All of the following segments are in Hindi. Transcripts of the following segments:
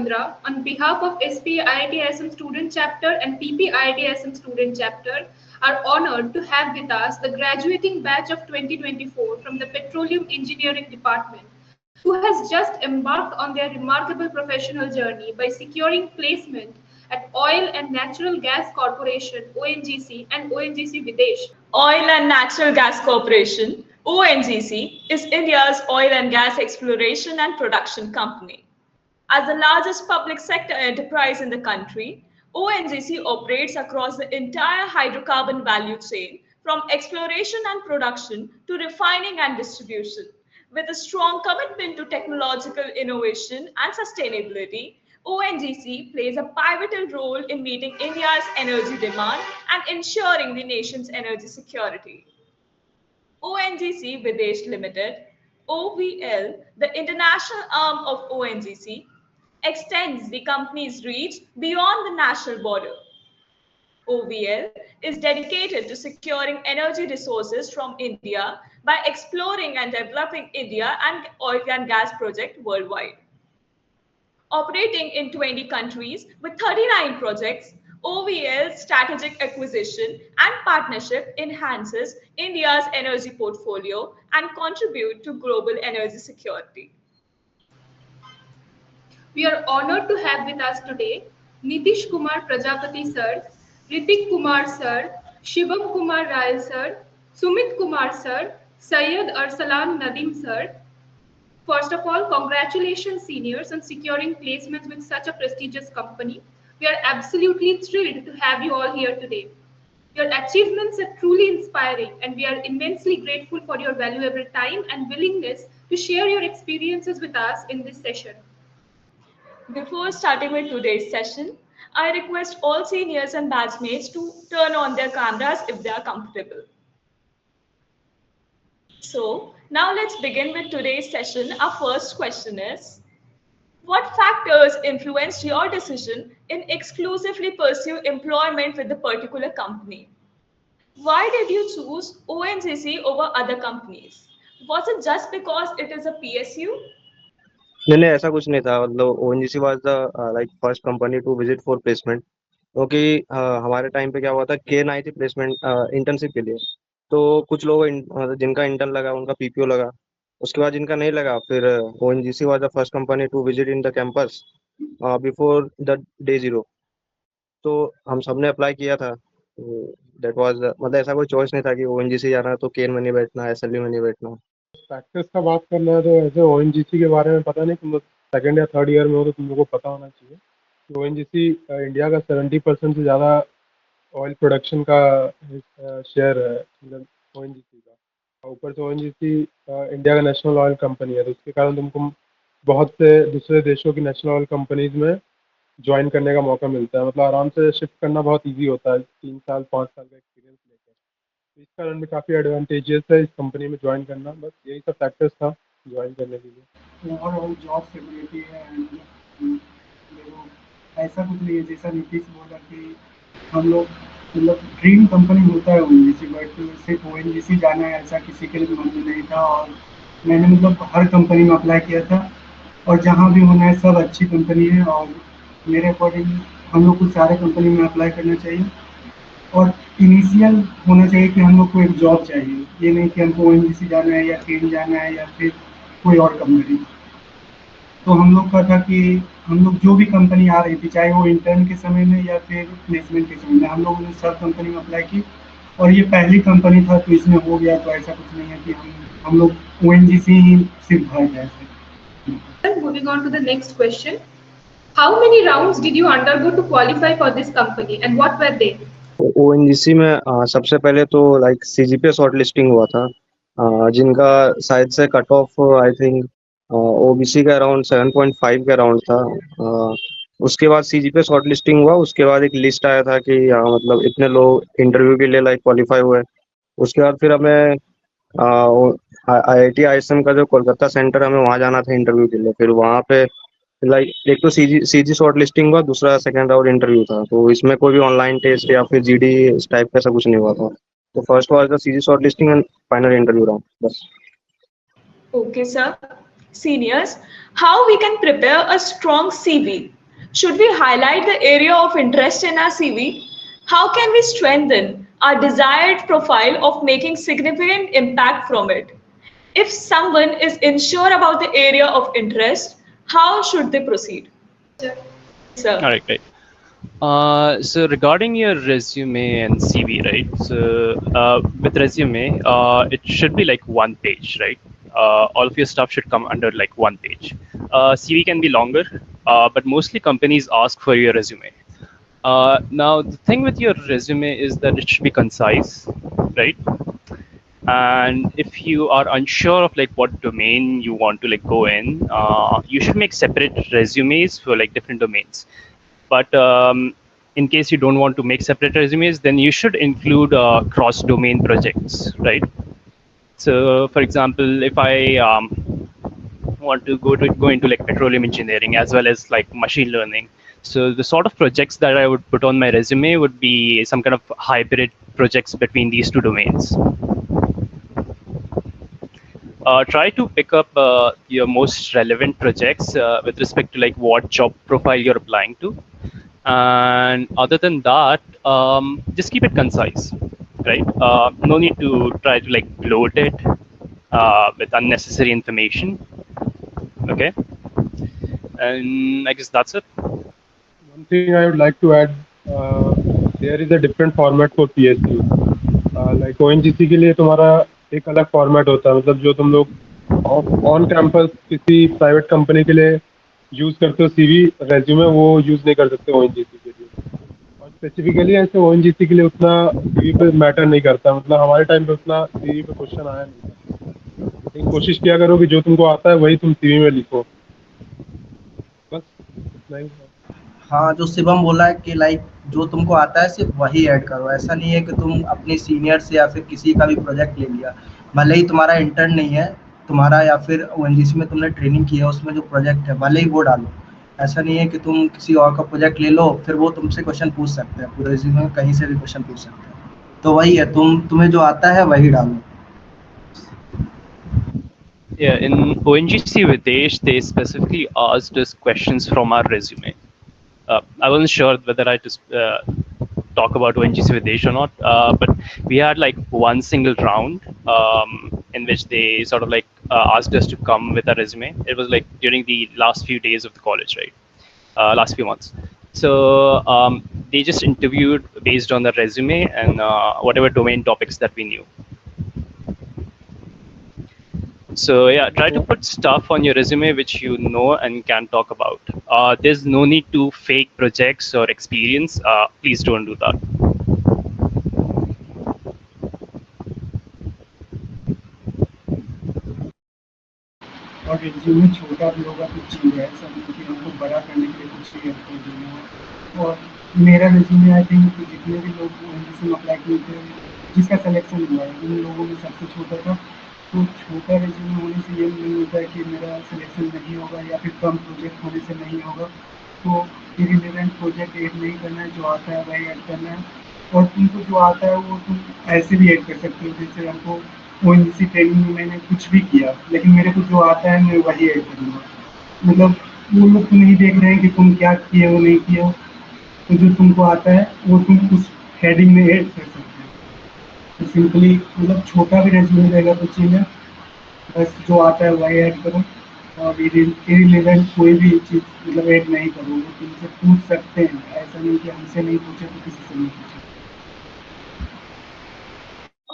Chandra, on behalf of SP IIT Student Chapter and PP IIT Student Chapter, are honored to have with us the graduating batch of 2024 from the Petroleum Engineering Department, who has just embarked on their remarkable professional journey by securing placement at Oil and Natural Gas Corporation (ONGC) and ONGC Videsh. Oil and Natural Gas Corporation, ONGC, is India's oil and gas exploration and production company. As the largest public sector enterprise in the country, ONGC operates across the entire hydrocarbon value chain from exploration and production to refining and distribution. With a strong commitment to technological innovation and sustainability, ONGC plays a pivotal role in meeting India's energy demand and ensuring the nation's energy security. ONGC Videsh Limited, OVL, the international arm of ONGC, extends the company's reach beyond the national border. OVL is dedicated to securing energy resources from India by exploring and developing India and oil and gas projects worldwide. Operating in 20 countries with 39 projects, OVL's strategic acquisition and partnership enhances India's energy portfolio and contribute to global energy security. We are honored to have with us today Nitish Kumar Prajapati sir, Ritik Kumar sir, Shivam Kumar Rai sir, Sumit Kumar sir, Syed Arsalan Nadim sir. First of all, congratulations seniors on securing placements with such a prestigious company. We are absolutely thrilled to have you all here today. Your achievements are truly inspiring, and we are immensely grateful for your valuable time and willingness to share your experiences with us in this session. Before starting with today's session, I request all seniors and batchmates to turn on their cameras if they are comfortable. So, now let's begin with today's session. Our first question is, what factors influenced your decision in exclusively pursue employment with the particular company? Why did you choose ONGC over other companies? Was it just because it is a PSU? नहीं नहीं ऐसा कुछ नहीं था मतलब ONGC was the like first company to visit for placement क्योंकि हमारे टाइम पे क्या हुआ था केन आई थी प्लेसमेंट इंटर्नशिप के लिए तो कुछ लोग मतलब जिनका इंटर्न लगा उनका पीपीओ लगा उसके बाद जिनका नहीं लगा फिर ONGC was the first company to visit in the campus before the day zero तो हम सबने अप्लाई किया था दैट वाज मतलब ऐसा कोई चॉइस नहीं था कि ओएनजीसी जाना है तो केन में नहीं बैठना एसएलवी में नहीं बैठना प्रैक्टिस का बात करना है तो ऐसे ओएनजीसी के बारे में पता नहीं तुम लोग सेकेंड या थर्ड ईयर में हो तो तुम लोग को पता होना चाहिए कि ओएनजीसी इंडिया का 70% से ज़्यादा ऑयल प्रोडक्शन का शेयर है मतलब ओएनजीसी का और ऊपर से ओएनजीसी इंडिया का नेशनल ऑयल कंपनी है तो उसके कारण तुमको बहुत से दूसरे देशों की नेशनल ऑयल कंपनीज में ज्वाइन करने का मौका मिलता है मतलब आराम से शिफ्ट करना बहुत ईजी होता है 3 साल 5 साल का एक्सपीरियंस लेकर तो इस कारण भी काफ़ी एडवांटेजेस है इस कंपनी में ज्वाइन करना बस यही सब फैक्टर्स था ज्वाइन करने के लिए ओवरऑल जॉब सिक्योरिटी है देखो ऐसा कुछ नहीं है जैसा नीतीश बोला कि हम लोग मतलब ड्रीम कंपनी होता है ओएनजीसी बट सिर्फ ओएनजीसी जाना है ऐसा किसी के लिए मन में नहीं था और मैंने मतलब हर कंपनी में अप्लाई किया था और जहाँ भी होना है सब अच्छी कंपनी है और मेरे अकॉर्डिंग हम लोग को सारे कंपनी में अप्लाई करना चाहिए और इनिशियल होना चाहिए कि हम लोग को एक जॉब चाहिए ये नहीं कि हमको ओएनजीसी जाना है या केन जाना है या फिर कोई और कंपनी तो हम लोग का था कि हम लोग जो भी कंपनी आ रही थी चाहे वो इंटर्न के समय में या फिर प्लेसमेंट के समय में हम लोगों ने सब कंपनी में अप्लाई की और ये पहली कंपनी था तो इसमें हो गया तो ऐसा कुछ नहीं है कि हम लोग ओएनजीसी ही सिर्फ भर जाए Moving on to the next question. How many rounds did you undergo to qualify for this company and what were they? ONGC में सबसे पहले तो लाइक सीजीपीए शॉर्ट लिस्टिंग हुआ था जिनका शायद से cut off I think OBC का अराउंड 7.5 के अराउंड था उसके बाद सीजीपीए शॉर्ट लिस्टिंग हुआ उसके बाद एक लिस्ट आया था कि मतलब इतने लोग इंटरव्यू के लिए लाइक क्वालिफाई हुए उसके बाद फिर हमें आईआईटी आईएसएम का जो कोलकाता सेंटर हमें वहाँ जाना था इंटरव्यू के लिए फिर वहाँ पे लाइक एक तो सीजी शॉर्ट लिस्टिंग हुआ दूसरा सेकंड राउंड इंटरव्यू था तो इसमें कोई भी ऑनलाइन टेस्ट या फिर जीडी इस टाइप का ऐसा कुछ नहीं हुआ था तो first was the CG short listing and final interview round बस Okay, sir. Seniors, how we can prepare a strong CV? Should we highlight the area of interest in our CV? How can we strengthen our desired profile of making significant impact from it? If someone is unsure about the area of interest, how should they proceed? Yes, sir. All right, great. So regarding your resume and CV, right? So with resume, it should be like one page, right? All of your stuff should come under like one page. CV can be longer, but mostly companies ask for your resume. Now the thing with your resume is that it should be concise, right? And if you are unsure of like what domain you want to like go in, you should make separate resumes for like different domains. But in case you don't want to make separate resumes, then you should include cross-domain projects, right? So, for example, if I want to go into like petroleum engineering as well as like machine learning, so the sort of projects that I would put on my resume would be some kind of hybrid projects between these two domains. Try to pick up your most relevant projects with respect to like what job profile you're applying to, and other than that, just keep it concise, right? No need to try to like bloat it with unnecessary information. Okay, and I guess that's it. One thing I would like to add, there is a different format for PSU. Like ONGC के लिए तुम्हारा एक अलग फॉर्मेट होता है, मतलब जो तुम लोग ऑन कैंपस किसी प्राइवेट कंपनी के लिए यूज करते हो सीवी रेज्यूमे, वो यूज नहीं कर सकते ओएनजीसी के लिए। और स्पेसिफिकली ऐसे ओएनजीसी के लिए उतना सीवी पे मैटर नहीं करता, मतलब हमारे टाइम पे उतना सीवी पे क्वेश्चन आया नहीं था। लेकिन कोशिश किया करो कि जो तुमको आता है वही तुम सीवी में लिखो, बस इतना ही है। हाँ, जो शिवम बोला है कि लाइक जो तुमको आता है सिर्फ वही ऐड करो। ऐसा नहीं है कि तुम अपने सीनियर से या फिर किसी का भी प्रोजेक्ट ले लिया, भले ही तुम्हारा इंटर्न नहीं है तुम्हारा, या फिर ओएनजीसी में तुमने ट्रेनिंग की है, उसमें जो प्रोजेक्ट है भले ही वो डालो। ऐसा नहीं है कि तुम किसी और का प्रोजेक्ट ले लो फिर वो तुमसे क्वेश्चन पूछ सकते हैं, पूरे रिज्यूमे में कहीं से भी क्वेश्चन पूछ सकते हैं। तो वही है, तुम्हें जो आता है वही डालो। Yeah, in ONGC Videsh, they specifically asked us questions from our resume. I wasn't sure whether I just talk about ONGC Videsh or not, but we had like one single round in which they sort of like asked us to come with a resume. It was like during the last few days of the college, right? Last few months. So they just interviewed based on the resume and whatever domain topics that we knew. So yeah, try to put stuff on your resume which you know and can talk about. There's no need to fake projects or experience. Please don't do that. और रिज्यूमे छोटा भी होगा तो चाहिए ऐसा नहीं कि हमको बड़ा करने के लिए कुछ शेयर कर देना। और मेरा रिज्यूमे आई थिंक जितने भी लोग ओएनजीसी में अप्लाई किए थे, जिसका सिलेक्शन हुआ है, उन लोगों में सबसे छोटा था। तो छोटा रिज्यूमे होने से ये नहीं होता है कि मेरा सिलेक्शन नहीं होगा या फिर कम प्रोजेक्ट होने से नहीं होगा। तो इरिलेवेंट प्रोजेक्ट ऐड नहीं करना है, जो आता है वही ऐड करना है। और तुमको जो आता है वो तुम ऐसे भी ऐड कर सकते हो, जैसे हमको ओएनजीसी ट्रेनिंग में मैंने कुछ भी किया, लेकिन मेरे को जो आता है मैं वही ऐड करूँगा। मतलब वो लोग तो नहीं देख रहे हैं कि तुम क्या किए हो नहीं किए हो, तो जो तुमको आता है वो तुम उस हेडिंग में ऐड कर सकते हो। तो सिंपली मतलब छोटा भी रेज्यूमे रहेगा तो चाहिए, बस जो आता है वही ऐड करो। और इरिलेवेंट कोई भी चीज़ मतलब ऐड नहीं करो। वो तुमसे पूछ सकते हैं, ऐसा नहीं कि हमसे नहीं पूछे तो किसी से नहीं पूछे।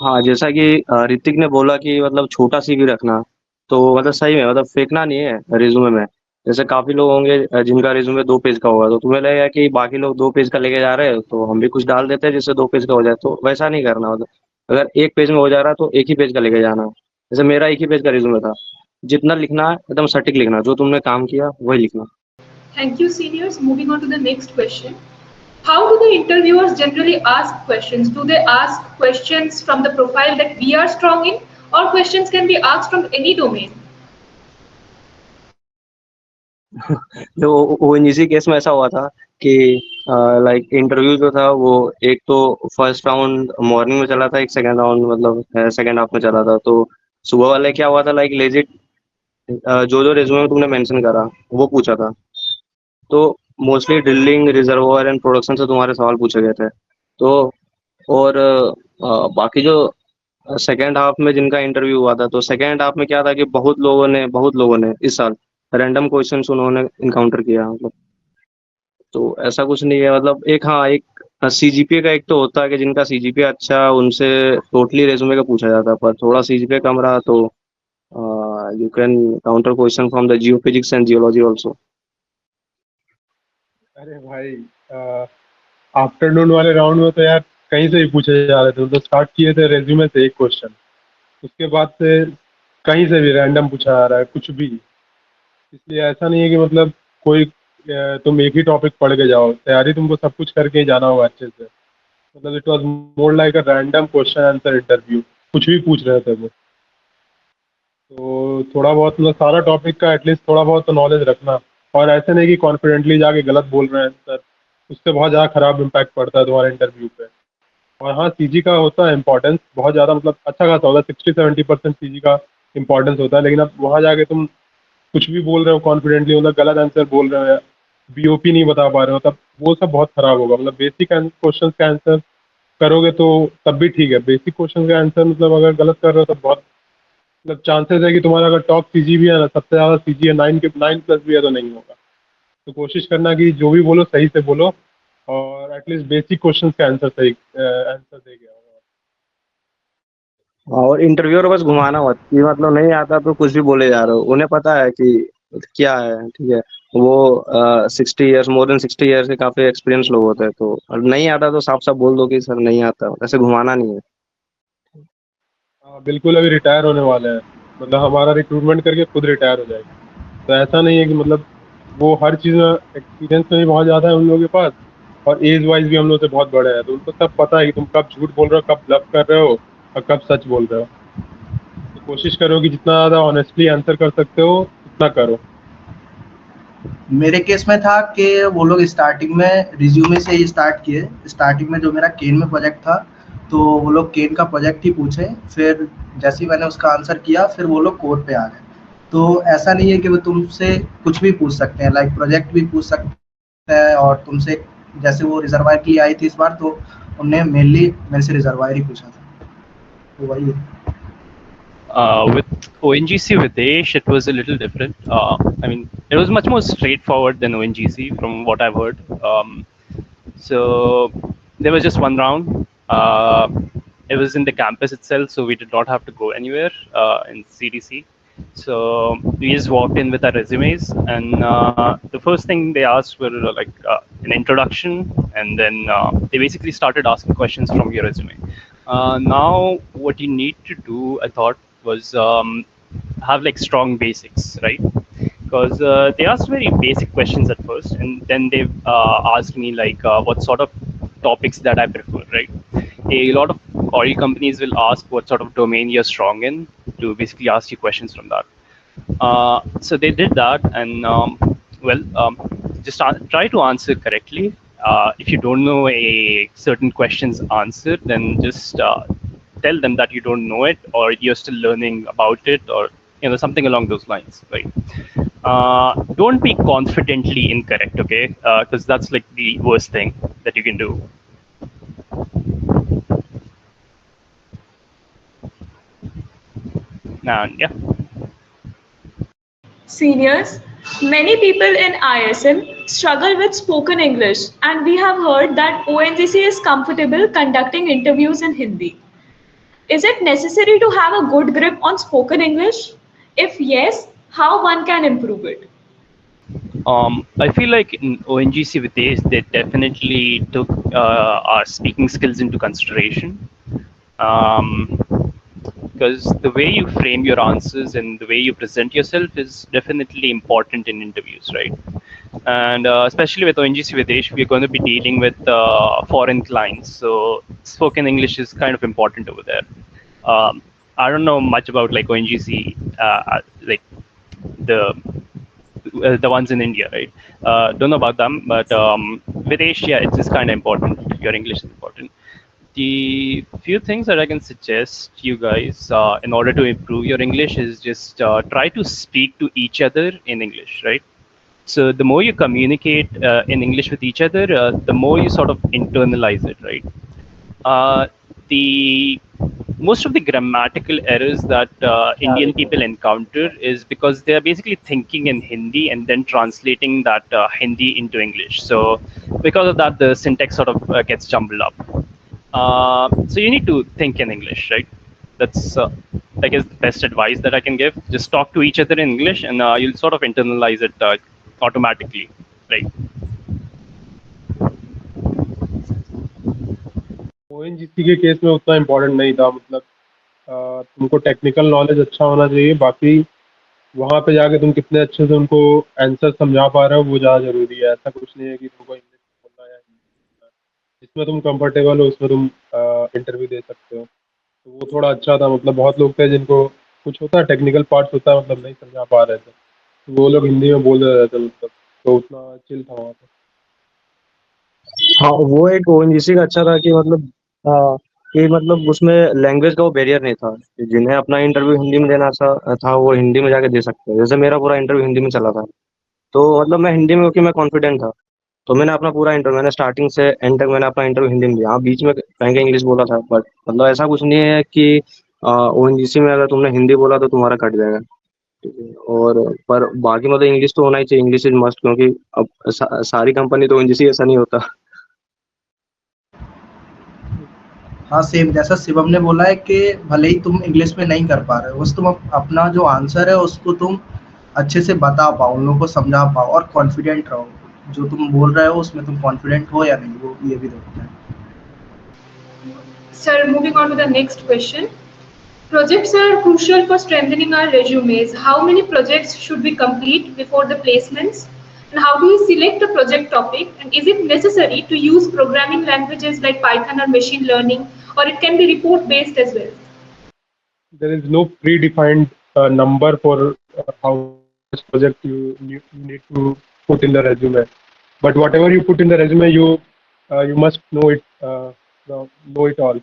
हाँ, जैसा कि ऋतिक ने बोला कि मतलब छोटा सीवी रखना, तो मतलब सही में मतलब फेंकना नहीं है रिज्यूमे में। जैसे काफी लोग होंगे जिनका रिज्यूमे 2 पेज का होगा, तो तुम्हें लगेगा कि बाकी लोग 2 पेज का लेके जा रहे हैं तो हम भी कुछ डाल देते हैं जिससे 2 पेज का हो जाए, तो वैसा नहीं करना। मतलब अगर 1 पेज में हो जा रहा है तो 1 ही पेज का लेके जाना। जैसे मेरा 1 ही पेज का रिज्यूमे था। जितना लिखना है एकदम सटीक लिखना, जो तुमने काम किया वही लिखना। Thank you, seniors. Moving on to the next question. How do the interviewers generally ask questions? Do they ask questions from the profile that we are strong in, or questions can be asked from any domain? जो ओएनजीसी केस में ऐसा हुआ था कि लाइक इंटरव्यू जो था वो एक तो फर्स्ट राउंड मॉर्निंग में चला था, एक सेकंड राउंड मतलब सेकंड हाफ में चला था। तो सुबह वाले क्या हुआ था, लाइक लेजिट जो रेज्यूमे में तुमने मेंशन करा वो पूछा था। तो mostly drilling, reservoir and production से तुम्हारे सवाल पूछे गए थे। तो और बाकी जो सेकेंड हाफ में जिनका इंटरव्यू हुआ था, तो सेकेंड हाफ में क्या था कि बहुत लोगों ने इस साल रैंडम क्वेश्चंस उन्होंने इनकाउंटर किया, मतलब। तो ऐसा कुछ नहीं है, मतलब एक, हाँ, एक सीजीपीए का एक तो होता है कि जिनका सीजीपीए अच्छा उनसे टोटली रेज्यूमे का पूछा जाता है, पर थोड़ा सीजीपीए कम रहा तो you can counter question from the geophysics and geology also. अरे भाई, आफ्टरनून वाले राउंड में तो यार कहीं से ही पूछे जा रहे थे। तो स्टार्ट किए थे रेज्यूमे से एक क्वेश्चन, उसके बाद से कहीं से भी रैंडम पूछा जा रहा है कुछ भी। इसलिए ऐसा नहीं है कि मतलब कोई तुम एक ही टॉपिक पढ़ के जाओ, तैयारी तुमको सब कुछ करके ही जाना होगा अच्छे से। मतलब it was more like a random question answer interview, कुछ भी पूछ रहे थे वो। तो थोड़ा बहुत मतलब सारा टॉपिक का एटलीस्ट थोड़ा बहुत तो नॉलेज रखना। और ऐसे नहीं कि कॉन्फिडेंटली जाके गलत बोल रहे हैं सर, उससे बहुत ज़्यादा खराब इम्पैक्ट पड़ता है तुम्हारे इंटरव्यू पे। और हाँ, सीजी का होता है इंपॉर्टेंस बहुत ज़्यादा, मतलब अच्छा खासा होता है, 60-70% सीजी का इंपॉर्टेंस होता है। लेकिन अब वहाँ जाके तुम कुछ भी बोल रहे हो कॉन्फिडेंटली, मतलब गलत आंसर बोल रहे हो, बीओपी नहीं बता पा रहे हो, तब वो सब बहुत खराब होगा। मतलब बेसिक क्वेश्चन का आंसर करोगे तो तब भी ठीक है। बेसिक क्वेश्चन का आंसर मतलब अगर गलत कर रहे हो तो बहुत मतलब चांसेस है कि तुम्हारा अगर टॉप सीजी भी है ना, सबसे ज़्यादा सीजी है 9 प्लस भी है तो नहीं होगा। तो कोशिश करना कि जो भी बोलो सही से बोलो, और एटलीस्ट बेसिक क्वेश्चन का आंसर सही आंसर दे गया होगा। और इंटरव्यूअर बस घुमाना मत कि मतलब नहीं आता तो कुछ भी बोले जा रहे हो, उन्हें पता है कि क्या है, ठीक है। वो 60 ईयर्स, मोर देन 60 ईयर्स के काफी एक्सपीरियंस लोग होते हैं, तो और नहीं आता तो साफ साफ बोल दो कि सर नहीं आता, ऐसे घुमाना नहीं है। हाँ बिल्कुल, अभी रिटायर होने वाले हैं, मतलब हमारा रिक्रूटमेंट करके खुद रिटायर हो जाएगा। तो ऐसा नहीं है कि मतलब वो हर चीज़ में एक्सपीरियंस में भी बहुत ज़्यादा है उन लोगों के पास, और एज वाइज भी हम लोग से बहुत बड़े हैं, तो उनको सब पता है कि तुम कब झूठ बोल रहे हो, कब ब्लफ कर रहे हो, और कब सच बोल रहे हो। तो कोशिश करो कि जितना ज़्यादा ऑनेस्टली आंसर कर सकते हो उतना करो। मेरे केस में था कि वो लोग स्टार्टिंग में रिज्यूमे से ही स्टार्ट किए। स्टार्टिंग में जो मेरा केन में प्रोजेक्ट था, तो वो लोग केन का प्रोजेक्ट ही पूछे। फिर जैसे ही मैंने उसका आंसर किया, फिर वो लोग कोड पे आ गए। तो ऐसा नहीं है कि वो तुमसे कुछ भी पूछ सकते हैं, लाइक प्रोजेक्ट भी पूछ सकते हैं। और तुमसे जैसे वो रिजर्वायर के लिए आई थी इस बार, तो उन्होंने मेनली मेरे से रिजर्वायर ही पूछा था। तो वही है। With ONGC Videsh, it was a little different. I mean, it was much more straightforward than ONGC from what I've heard. So there was just one round. It was in the campus itself, so we did not have to go anywhere in CDC. So we just walked in with our resumes, and the first thing they asked were like an introduction, and then they basically started asking questions from your resume. Now, what you need to do, I thought, was have like strong basics, right? Because they asked very basic questions at first, and then they asked me like what sort of topics that I prefer, right? A lot of oil companies will ask what sort of domain you're strong in to basically ask you questions from that. So they did that, and just try to answer correctly. If you don't know a certain question's answer, then just tell them that you don't know it, or you're still learning about it, or something along those lines, right? Don't be confidently incorrect, okay? Because that's like the worst thing that you can do. And yeah. Seniors, many people in ISM struggle with spoken English, and we have heard that ONGC is comfortable conducting interviews in Hindi. Is it necessary to have a good grip on spoken English? If yes, how one can improve it? I feel like in ONGC with this, they definitely took our speaking skills into consideration. Because the way you frame your answers and the way you present yourself is definitely important in interviews, right? And especially with ONGC Videsh, we're going to be dealing with foreign clients, so spoken English is kind of important over there. I don't know much about like ONGC, like the ones in India, right? Don't know about them, but Videsh, yeah, it's just kind of important. Your English is important. The few things that I can suggest you guys in order to improve your English is just try to speak to each other in English, right? So the more you communicate in English with each other, the more you sort of internalize it, right? The most of the grammatical errors that Indian people encounter is because they are basically thinking in Hindi and then translating that Hindi into English. So because of that, the syntax sort of gets jumbled up. So you need to think in English, right? That's I guess the best advice that I can give. Just talk to each other in English, and you'll sort of internalize it automatically, right? ONGC के केस में उतना इम्पोर्टेंट नहीं था, मतलब तुमको टेक्निकल नॉलेज अच्छा होना चाहिए, बाकी वहाँ पे जाके तुम कितने अच्छे से उनको आंसर समझा पा रहे हो वो ज़्यादा ज़रूरी है। ऐसा कुछ नहीं है कि तुमको इंग्लिश बोलना है या हिंदी बोलना है, जिसमें तुम कंफर्टेबल हो उसमें तुम इंटरव्यू दे सकते हो। तो वो थोड़ा अच्छा था, मतलब बहुत लोग थे जिनको कुछ होता है टेक्निकल पार्ट्स होता है, मतलब नहीं समझा पा रहे थे, तो वो लोग हिंदी में बोल रहे थे, मतलब तो उतना चिल था वहाँ पे। हाँ, वो एक ओएनजीसी का अच्छा था कि मतलब कि मतलब उसमें लैंग्वेज का वो बैरियर नहीं था। जिन्हें अपना इंटरव्यू हिंदी में देना था वो हिंदी में जाके दे सकते हैं। जैसे मेरा पूरा इंटरव्यू हिंदी में चला था, तो मतलब मैं हिंदी में, क्योंकि मैं कॉन्फिडेंट था, तो मैंने अपना पूरा इंटरव्यू, मैंने स्टार्टिंग से एंड तक मैंने अपना इंटरव्यू हिंदी में दिया। हाँ, बीच में कहीं कहीं इंग्लिश बोला था, बट मतलब ऐसा कुछ नहीं है कि ओएनजीसी में अगर तुमने हिंदी बोला तो तुम्हारा कट जाएगा। ठीक है? और पर बाकी मतलब इंग्लिश तो होना ही चाहिए, इंग्लिश इज मस्ट, क्योंकि अब सारी कंपनी तो ओएनजीसी ऐसा नहीं होता। हाँ, सेम जैसा शिवम ने बोला है कि भले ही तुम इंग्लिश में नहीं कर पा रहे हो, बस तुम अपना जो आंसर है उसको तुम अच्छे से बता पाओ, उन लोगों को समझा पाओ और कॉन्फिडेंट रहो। जो तुम बोल रहे हो उसमें तुम कॉन्फिडेंट हो या नहीं, वो ये भी देखना है। Sir, moving on to the next question. Projects are crucial for strengthening our resumes. How many projects should we complete before the placements? And how do we select a project topic? And is it necessary to use programming languages like Python or machine learning, or it can be report based as well? There is no predefined number for how much project you need to put in the resume. But whatever you put in the resume, you must know it all.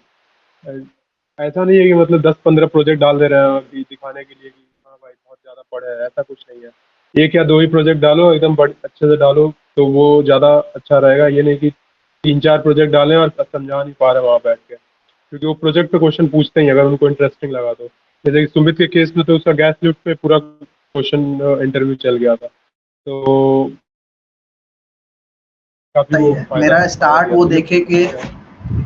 ऐसा नहीं है कि मतलब 10-15 प्रोजेक्ट डाल दे रहे हैं अभी दिखाने के लिए कि हाँ भाई बहुत ज़्यादा पढ़े हैं, ऐसा कुछ नहीं है। एक या दो ही प्रोजेक्ट डालो, एकदम अच्छे से डालो, तो वो ज़्यादा अच्छा रहेगा। ये नहीं कि 3-4 प्रोजेक्ट डालें और समझा नहीं पा रहे वहाँ बैठ के, क्योंकि वो प्रोजेक्ट पे क्वेश्चन पूछते ही अगर उनको इंटरेस्टिंग लगा तो। जैसे कि सुमित के केस में तो उसका गैस लिफ्ट पे पूरा क्वेश्चन इंटरव्यू चल गया था, तो काफ़ी सही वो है। फायदा मेरा स्टार्ट वो दिया। देखे कि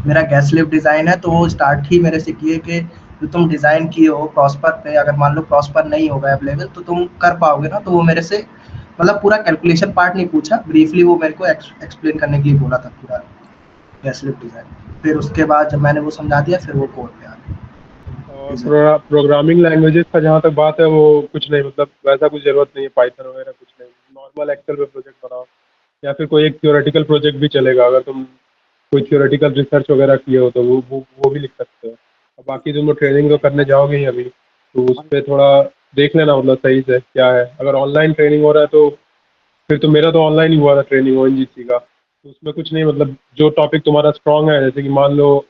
मेरा गैस लिफ्ट डिज़ाइन है, तो वो स्टार्ट ही मेरे से किए कि जो तुम डिज़ाइन किए हो प्रॉस्पर पे, अगर मान लो प्रॉस्पर नहीं होगा अवेलेबल तो तुम कर पाओगे ना। तो वो मेरे से मतलब पूरा कैलकुलेशन पार्ट नहीं पूछा, ब्रीफली वो मेरे को एक्सप्लेन करने के लिए बोला था पूरा गैस लिफ्ट डिज़ाइन। फिर उसके बाद जब मैंने वो समझा दिया फिर वो कोड पे आ गया। और प्रोग्रामिंग लैंग्वेजेस का जहाँ तक बात है, वो कुछ नहीं, मतलब वैसा कुछ ज़रूरत नहीं है, पाइथन वगैरह कुछ नहीं। नॉर्मल एक्सेल पे प्रोजेक्ट बनाओ, या फिर कोई एक थ्योरेटिकल प्रोजेक्ट भी चलेगा। अगर तुम कोई थ्योरेटिकल रिसर्च वगैरह किए हो तो वो भी लिख सकते हो। और बाकी तुम ट्रेनिंग तो करने जाओगे ही अभी, तो उस पर थोड़ा देख लेना, मतलब सही से क्या है। अगर ऑनलाइन ट्रेनिंग हो रहा है तो फिर तो मेरा तो ऑनलाइन ही हुआ था ट्रेनिंग ओएनजीसी का, तो उसमें कुछ नहीं, मतलब जो टॉपिक तुम्हारा स्ट्रांग है, जैसे कि मान लो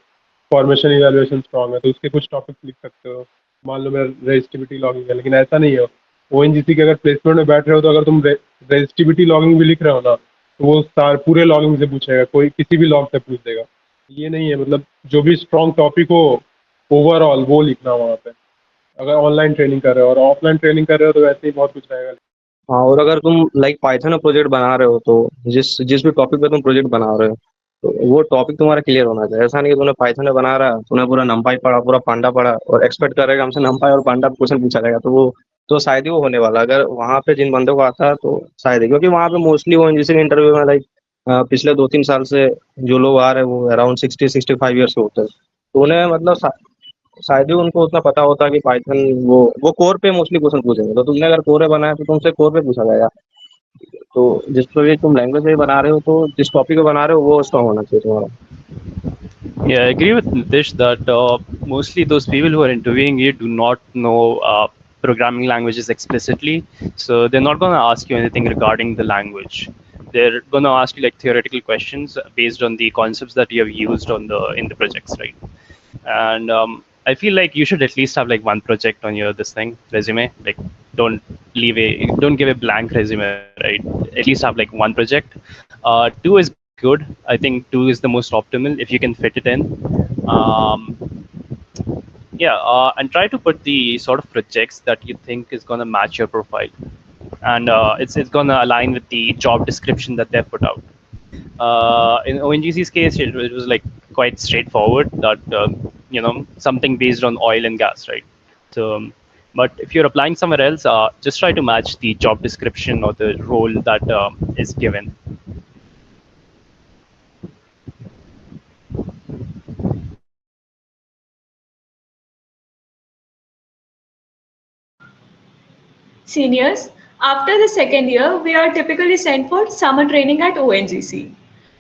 फॉर्मेशन इवैल्यूएशन स्ट्रांग है तो उसके कुछ टॉपिक्स लिख सकते हो। मान लो मेरा रजिस्टिविटी लॉगिंग है, लेकिन ऐसा नहीं है। ओएनजीसी के अगर प्लेसमेंट में बैठ रहे हो तो अगर तुम रजिस्टिविटी लॉगिंग भी लिख रहे हो ना, तो वो पूरे लॉगिंग से पूछेगा, कोई किसी भी लॉग से पूछ देगा। ये नहीं है, मतलब जो भी स्ट्रांग टॉपिक हो ओवरऑल वो लिखना वहाँ पे, अगर ऑनलाइन ट्रेनिंग कर रहे हो। और ऑफलाइन ट्रेनिंग कर रहे हो तो वैसे ही बहुत कुछ रहेगा। हाँ, और अगर तुम लाइक पाइथन में प्रोजेक्ट बना रहे हो, तो जिस जिस भी टॉपिक पे तुम प्रोजेक्ट बना रहे हो, तो वो टॉपिक तुम्हारा क्लियर होना चाहिए। ऐसा नहीं कि तुमने पाइथन में बना रहा, तूने पूरा नंपाई पढ़ा, पूरा पांडा पढ़ा, और एक्सपेक्ट करेगा हमसे नंपाई और पांडा क्वेश्चन पूछा जाएगा, तो वो तो शायद ही वो होने वाला। अगर वहाँ पे जिन बंदों को आता है तो शायद ही, क्योंकि वहाँ पे मोस्टली वो इंजीनियरिंग इंटरव्यू में लाइक पिछले 2-3 साल से जो लोग आ रहे हैं वो अराउंड 60-65 ईयर्स के होते हैं, तो उन्हें मतलब शायद ही उनको उतना पता होता कि पाइथन वो कोर पे मोस्टली क्वेश्चन पूछेंगे। तो तुमने अगर कोर पे बनाया तो तुमसे कोर पे पूछा जाएगा। तो जिस पर भी तुम लैंग्वेज में बना रहे हो, तो जिस टॉपिक पे बना रहे हो वो स्ट्रांग होना चाहिए तुम्हारा। Yeah, I agree with Nitish that mostly those people who are interviewing you do not know programming languages explicitly, so they're not going to ask you anything regarding the language. they're gonna ask you like theoretical questions based on the concepts that you have used on the in the projects, right? And I feel like you should at least have like one project on your this thing resume. Like, don't give a blank resume, right? At least have like one project. Two is good. I think two is the most optimal if you can fit it in. Um, yeah, and try to put the sort of projects that you think is gonna match your profile, and it's gonna align with the job description that they've put out. In ONGC's case, it was like quite straightforward that something based on oil and gas, right? So, but if you're applying somewhere else, just try to match the job description or the role that is given. Seniors, after the second year, we are typically sent for summer training at ONGC.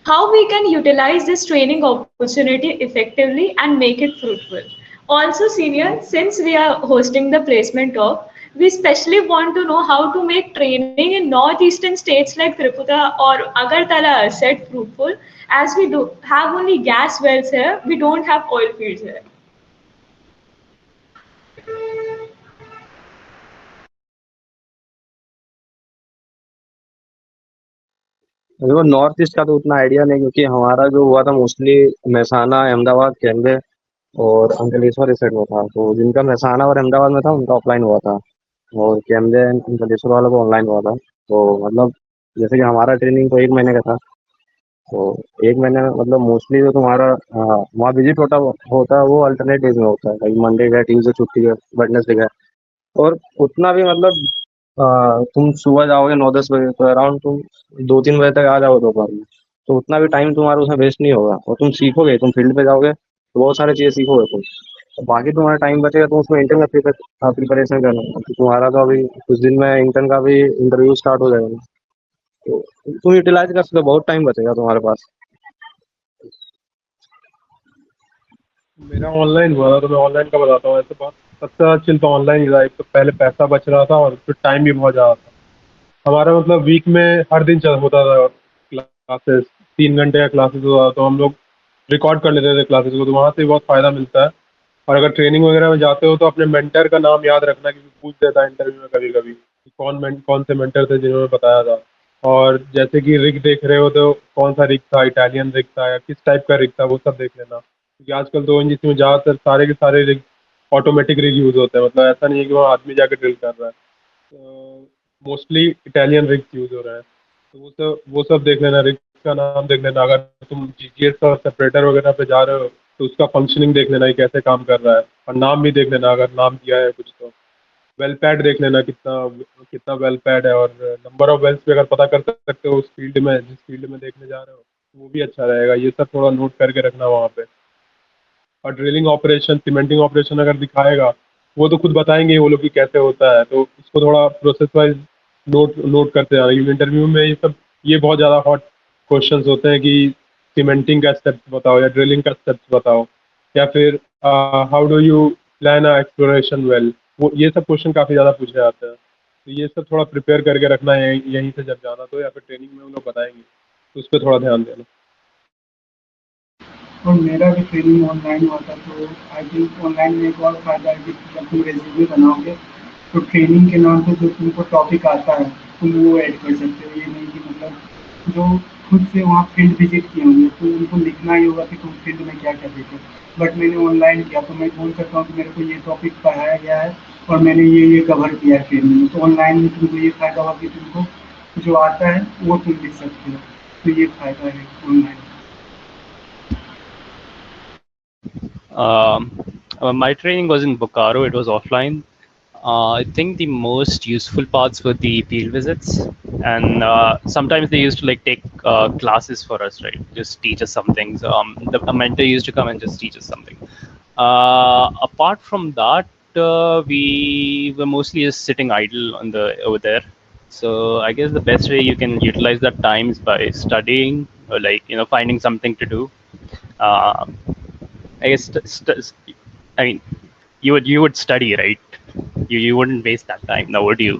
How we can utilize this training opportunity effectively and make it fruitful. Also, seniors, since we are hosting the placement talk, we especially want to know how to make training in northeastern states like Tripura or Agartala asset fruitful, as we do have only gas wells here, we don't have oil fields here. देखो नॉर्थ ईस्ट का तो उतना आइडिया नहीं, क्योंकि हमारा जो हुआ था मोस्टली महसाना, अहमदाबाद, कैमरे और अंकलेश्वर इस साइड में था। तो जिनका महसाना और अहमदाबाद में था उनका ऑफलाइन हुआ था, और कैमरे एंड अंकलेश्वर वालों को ऑनलाइन हुआ था। तो मतलब जैसे कि हमारा ट्रेनिंग तो 1 महीने का था, तो 1 महीने में मतलब मोस्टली जो तुम्हारा वहाँ विजिट होता है वो अल्टरनेट डेज में होता है, लाइक मंडे गए, ट्यूजडे छुट्टी है, वेडनेसडे गए। और उतना भी मतलब तुम सुबह जाओगे 9-10 बजे, तो अराउंड तुम 2-3 बजे तक आ जाओगे दोपहर में, तो उतना भी टाइम तुम्हारा उसमें वेस्ट नहीं होगा, और तुम सीखोगे, तुम फील्ड पे जाओगे तो बहुत सारी चीज़ें सीखोगे तुम। तो बाकी तुम्हारा टाइम बचेगा तो उसमें इंटर्न का प्रिपरेशन करना, तो तुम्हारा तो अभी कुछ दिन में इंटर्न का भी इंटरव्यू स्टार्ट हो जाएगा, तो तुम यूटिलाइज कर सकते हो, बहुत टाइम बचेगा तुम्हारे पास। मेरा ऑनलाइन हुआ था, तो मैं ऑनलाइन का बताता हूँ। ऐसे बहुत सबसे ज़्यादा चिल तो ऑनलाइन ही था। एक तो पहले पैसा बच रहा था और फिर टाइम भी बहुत ज़्यादा था। हमारा मतलब वीक में हर दिन चल होता था क्लासेस, 3 घंटे का क्लासेस होता था, तो हम लोग रिकॉर्ड कर लेते थे क्लासेस को, तो वहाँ से बहुत फ़ायदा मिलता है। और अगर ट्रेनिंग वगैरह में जाते हो तो अपने मेंटर का नाम याद रखना, क्योंकि पूछ देता है इंटरव्यू में कभी कभी कि कौन से मेंटर थे जिन्होंने बताया था। और जैसे कि रिग देख रहे हो तो कौन सा रिग था, इटालियन रिग था या किस टाइप का रिग था, वो सब देख लेना, क्योंकि आजकल तो ओएनजीसी में ज़्यादातर सारे के सारे रिग ऑटोमेटिक रिग यूज़ होते हैं। मतलब ऐसा नहीं है कि वहाँ आदमी जाकर ड्रिल कर रहा है, मोस्टली इटालियन रिग्स यूज़ हो रहे हैं। तो वो सब देख लेना, रिग का नाम देख लेना। अगर तुम जीजीएस और सेपरेटर वगैरह पे जा रहे हो तो उसका फंक्शनिंग देख लेना, ये कैसे काम कर रहा है, और नाम भी देख लेना अगर नाम दिया है कुछ तो। वेल पैड देख लेना, कितना कितना वेल पैड है, और नंबर ऑफ वेल्स भी अगर पता कर सकते हो उस फील्ड में, जिस फील्ड में देखने जा रहे हो, वो भी अच्छा रहेगा। ये सब थोड़ा नोट करके रखना वहाँ पे। और ड्रिलिंग ऑपरेशन, सीमेंटिंग ऑपरेशन अगर दिखाएगा, वो तो खुद बताएंगे वो लोग कि कैसे होता है, तो उसको थोड़ा प्रोसेस वाइज नोट करते जाना। इंटरव्यू में ये बहुत ज़्यादा हॉट क्वेश्चंस होते हैं कि सीमेंटिंग का स्टेप्स बताओ या ड्रिलिंग का स्टेप्स बताओ, या फिर how do you plan a exploration well. वो ये सब क्वेश्चन काफ़ी ज़्यादा पूछे जाते हैं, तो ये सब थोड़ा प्रिपेयर करके रखना है यहीं से जब जाना तो, या फिर ट्रेनिंग में वो लोग बताएंगे, तो उस पर थोड़ा ध्यान देना। और मेरा भी ट्रेनिंग ऑनलाइन हुआ था, तो आई थिंक ऑनलाइन में एक और फ़ायदा है कि जब तुम रेज्यूमे बनाओगे तो ट्रेनिंग के नाम पे जो तुमको टॉपिक आता है तुम वो ऐड कर सकते हो। ये नहीं कि मतलब जो खुद से वहाँ फील्ड विजिट किए होंगे तो उनको लिखना ही होगा कि तुम फील्ड में क्या कर रहे थे। बट मैंने ऑनलाइन किया तो मैं बोल सकता हूँ कि मेरे को ये टॉपिक पढ़ाया गया है और मैंने ये कवर किया है ट्रेनिंग में। तो ऑनलाइन में तुमको ये फ़ायदा हुआ कि तुमको जो आता है वो तुम लिख सकते हो। तो ये फ़ायदा है online. My training was in Bokaro. It was offline. I think the most useful parts were the field visits, and sometimes they used to like take classes for us, right? Just teach us some things. A mentor used to come and just teach us something. Apart from that, we were mostly just sitting idle over there. So I guess the best way you can utilize that time is by studying, or like finding something to do. I guess I mean, you would study, right? You wouldn't waste that time, now would you?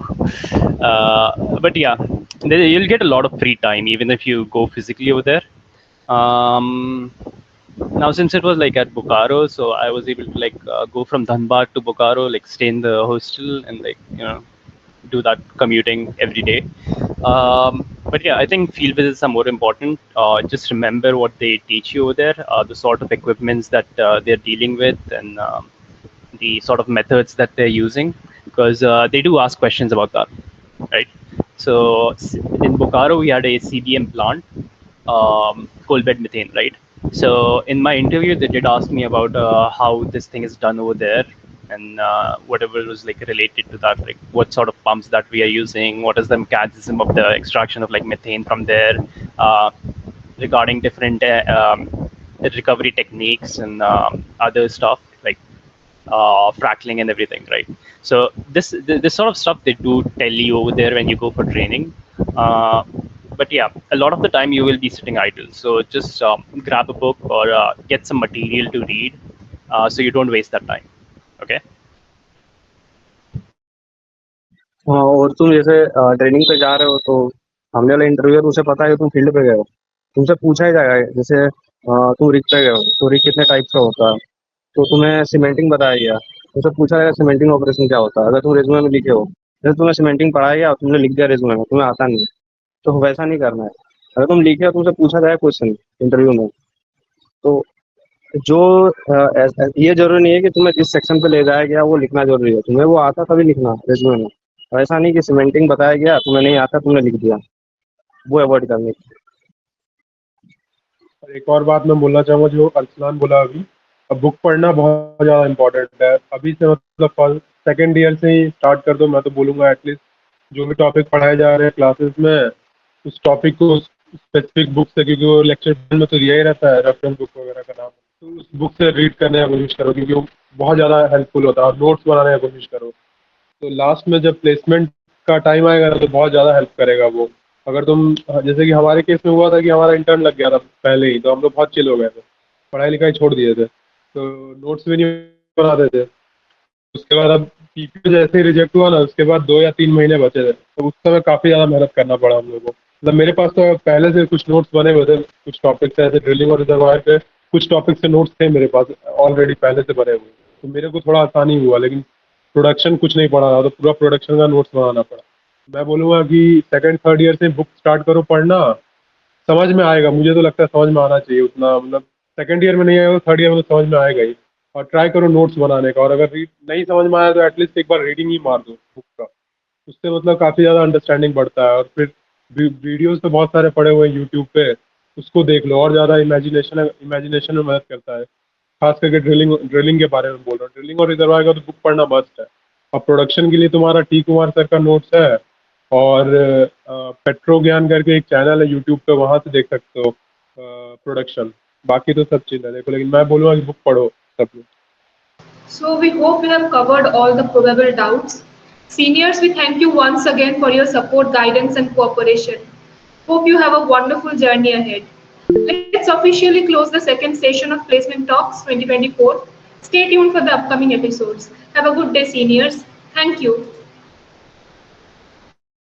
But yeah, you'll get a lot of free time even if you go physically over there. Now since it was like at Bokaro, so I was able to like go from Dhanbad to Bokaro, like stay in the hostel and like do that commuting every day. But yeah, I think field visits are more important. Just remember what they teach you over there, the sort of equipments that they're dealing with, and the sort of methods that they're using, because they do ask questions about that, right? So in Bokaro, we had a CBM plant, coal bed methane, right? So in my interview, they did ask me about how this thing is done over there, and whatever was like related to that, like what sort of pumps that we are using, what is the mechanism of the extraction of like methane from there, uh, regarding different recovery techniques and other stuff like frackling and everything, right? So this sort of stuff they do tell you over there when you go for training. But yeah, a lot of the time you will be sitting idle. So just grab a book or get some material to read, so you don't waste that time. Okay. हाँ, और तुम जैसे ट्रेनिंग पे जा रहे हो तो सामने वाला इंटरव्यूअर उसे पता है कि तुम फील्ड पे गए हो, तुमसे पूछा ही जाएगा। जैसे तुम रिग पे गए हो तो रिग कितने टाइप का होता है, तो तुम्हें सीमेंटिंग बताया गया, तुमसे पूछा जाएगा सीमेंटिंग ऑपरेशन क्या होता है। अगर तुम रेज्यूमे में लिखे हो, जैसे तुम्हें सीमेंटिंग पढ़ाया गया और तुमने लिख दिया रेज्यूमे में, तुम्हें आता नहीं है, तो वैसा नहीं करना है। अगर तुम लिखे हो, तुमसे पूछा जाए क्वेश्चन इंटरव्यू में, तो जो ये जरूरी नहीं है कि तुम्हें जिस सेक्शन पे ले जाया गया वो लिखना जरूरी है, तुम्हें वो आता तभी लिखना रेज्यूमे में। ऐसा नहीं कि सीमेंटिंग बताया गया, तुम्हें नहीं आता, तुमने लिख दिया, वो अवॉइड करने की। और एक और बात मैं बोलना चाहूँगा जो अरसलान बोला अभी, अब बुक पढ़ना बहुत ज़्यादा इम्पोर्टेंट है। अभी से मतलब सेकेंड ईयर से ही स्टार्ट कर दो, मैं तो बोलूँगा एटलीस्ट जो भी टॉपिक पढ़ाए जा रहे हैं क्लासेस में, उस टॉपिक को स्पेसिफिक बुक से, क्योंकि वो लेक्चर में तो दिया ही रहता है रेफरेंस बुक वगैरह का नाम, तो उस बुक से रीड करने की कोशिश करो, क्योंकि वो बहुत ज़्यादा हेल्पफुल होता है। और नोट्स बनाने की कोशिश करो, तो लास्ट में जब प्लेसमेंट का टाइम आएगा ना, तो बहुत ज़्यादा हेल्प करेगा वो। अगर तुम, जैसे कि हमारे केस में हुआ था कि हमारा इंटर्न लग गया था पहले ही, तो हम लोग बहुत चिल हो गए थे, पढ़ाई लिखाई छोड़ दिए थे, तो नोट्स भी नहीं बनाते थे। उसके बाद अब पीपीओ जैसे ही रिजेक्ट हुआ ना, उसके बाद 2 या 3 महीने बचे थे, तो उस समय काफ़ी ज़्यादा मेहनत करना पड़ा हम लोगों को। मतलब मेरे पास तो पहले से कुछ नोट्स बने हुए थे, कुछ टॉपिक्स ऐसे ड्रिलिंग और रिजर्वायर पे कुछ टॉपिक्स के नोट्स थे मेरे पास ऑलरेडी पहले से बने हुए, तो मेरे को थोड़ा आसानी हुआ। लेकिन प्रोडक्शन कुछ नहीं पढ़ा था, तो पूरा प्रोडक्शन का नोट्स बनाना पड़ा। मैं बोलूँगा कि सेकंड थर्ड ईयर से बुक स्टार्ट करो पढ़ना, समझ में आएगा। मुझे तो लगता है समझ में आना चाहिए उतना, मतलब सेकंड ईयर में नहीं आएगा तो थर्ड ईयर में तो समझ में आएगा ही। और ट्राई करो नोट्स बनाने का, और अगर रीड नहीं समझ में आया तो एटलीस्ट एक बार रीडिंग ही मार दो बुक का, उससे मतलब काफ़ी ज़्यादा अंडरस्टैंडिंग बढ़ता है। और फिर वीडियोस तो बहुत सारे पड़े हुए हैं यूट्यूब पे, उसको देख लो, और ज़्यादा इमेजिनेशन में मदद करता है। खास करके ड्रिलिंग के बारे में बोल रहा हूँ, ड्रिलिंग और रिजर्वायर का तो बुक पढ़ना मस्ट है। और प्रोडक्शन के लिए तुम्हारा टी कुमार सर का नोट्स है, और पेट्रो ज्ञान करके एक चैनल है यूट्यूब पे, वहाँ से देख सकते हो प्रोडक्शन। बाकी तो सब चीज़ है देखो, लेकिन मैं बोलूँगा कि बुक पढ़ो सब लोग। So we hope we have covered all the probable doubts. Seniors, we thank you once again for your support, guidance, and cooperation. Hope you have a wonderful journey ahead. Let's officially close the second session of Placement Talks 2024. Stay tuned for the upcoming episodes. Have a good day, seniors. Thank you.